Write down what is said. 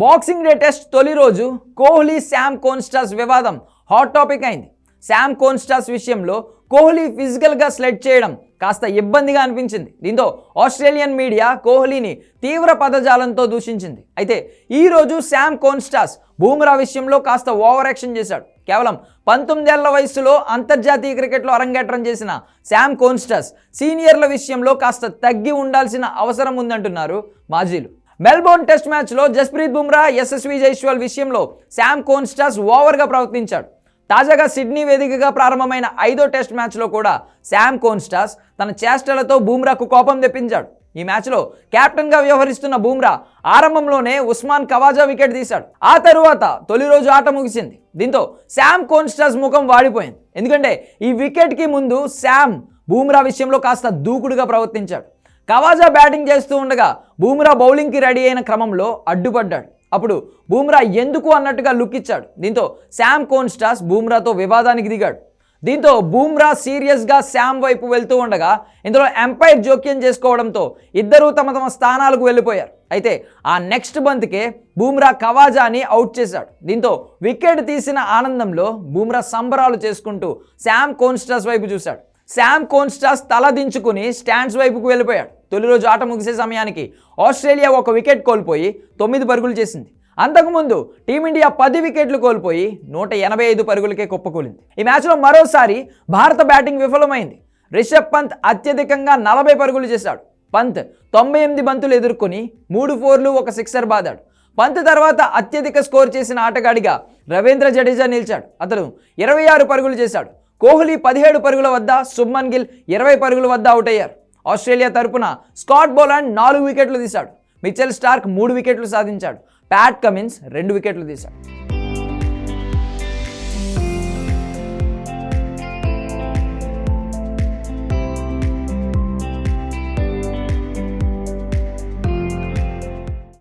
Boxing day test తొలి రోజు Kohli Sam కోన్స్టాస్ వివాదం హాట్ టాపిక్ అయింది. శామ్ కోన్స్టాస్ విషయంలో కోహ్లీ ఫిజికల్గా స్లెడ్ చేయడం కాస్త ఇబ్బందిగా అనిపించింది. దీంతో ఆస్ట్రేలియన్ మీడియా కోహ్లీని తీవ్ర పదజాలంతో దూషించింది. అయితే ఈరోజు శామ్ కోన్స్టాస్ బూమ్రా విషయంలో కాస్త ఓవర్ యాక్షన్ చేశాడు. కేవలం 19 ఏళ్ల వయసులో అంతర్జాతీయ క్రికెట్లో అరంగేట్రం చేసిన శామ్ కోన్స్టాస్ సీనియర్ల విషయంలో కాస్త తగ్గి ఉండాల్సిన అవసరం ఉందంటున్నారు మాజీలు. మెల్బోర్న్ టెస్ట్ మ్యాచ్లో జస్ప్రీత్ బుమ్రా, యశస్వి జైస్వాల్ విషయంలో శామ్ కోన్స్టాస్ ఓవర్గా ప్రవర్తించాడు. తాజాగా సిడ్నీ వేదికగా ప్రారంభమైన 5వ టెస్ట్ మ్యాచ్లో కూడా శామ్ కోన్స్టాస్ తన చేష్టలతో బూమ్రాకు కోపం తెప్పించాడు. ఈ మ్యాచ్లో కెప్టెన్గా వ్యవహరిస్తున్న బూమ్రా ఆరంభంలోనే ఉస్మాన్ ఖవాజా వికెట్ తీశాడు. ఆ తరువాత తొలి రోజు ఆట ముగిసింది. దీంతో శామ్ కోన్స్టాస్ ముఖం వాడిపోయింది. ఎందుకంటే ఈ వికెట్కి ముందు శామ్ బూమ్రా విషయంలో కాస్త దూకుడుగా ప్రవర్తించాడు. ఖవాజా బ్యాటింగ్ చేస్తూ ఉండగా బూమ్రా బౌలింగ్కి రెడీ అయిన క్రమంలో అడ్డుపడ్డాడు. అప్పుడు బూమ్రా ఎందుకు అన్నట్టుగా లుక్ ఇచ్చాడు. దీంతో శామ్ కోన్స్టాస్ బూమ్రాతో వివాదానికి దిగాడు. దీంతో బూమ్రా సీరియస్గా శామ్ వైపు వెళ్తూ ఉండగా ఇందులో ఎంపైర్ జోక్యం చేసుకోవడంతో ఇద్దరూ తమ తమ స్థానాలకు వెళ్ళిపోయారు. అయితే ఆ నెక్స్ట్ బంత్కే బూమ్రా ఖవాజాని అవుట్ చేశాడు. దీంతో వికెట్ తీసిన ఆనందంలో బూమ్రా సంబరాలు చేసుకుంటూ శామ్ కోన్స్టాస్ వైపు చూశాడు. శామ్ కోన్స్టాస్ తల దించుకుని స్టాండ్స్ వైపుకు వెళ్ళిపోయాడు. తొలి రోజు ఆట ముగిసే సమయానికి ఆస్ట్రేలియా 1 వికెట్ కోల్పోయి 9 పరుగులు చేసింది. అంతకుముందు టీమిండియా 10 వికెట్లు కోల్పోయి 185 పరుగులకే కుప్పకూలింది. ఈ మ్యాచ్లో మరోసారి భారత బ్యాటింగ్ విఫలమైంది. రిషబ్ పంత్ అత్యధికంగా 40 పరుగులు చేశాడు. పంత్ 98 బంతులు ఎదుర్కొని 3 ఫోర్లు 1 సిక్సర్ బాదాడు. పంత్ తర్వాత అత్యధిక స్కోర్ చేసిన ఆటగాడిగా రవీంద్ర జడేజా నిలిచాడు. అతను 26 పరుగులు చేశాడు. కోహ్లీ 17 పరుగుల వద్ద, శుభ్మన్ గిల్ 20 పరుగుల వద్ద అవుట్ అయ్యారు. ఆస్ట్రేలియా తరపున స్కాట్ బోలాండ్ 4 వికెట్లు తీశాడు. మిచెల్ స్టార్క్ 3 వికెట్లు సాధించాడు. ప్యాట్ కమిన్స్ 2 వికెట్లు తీశాడు.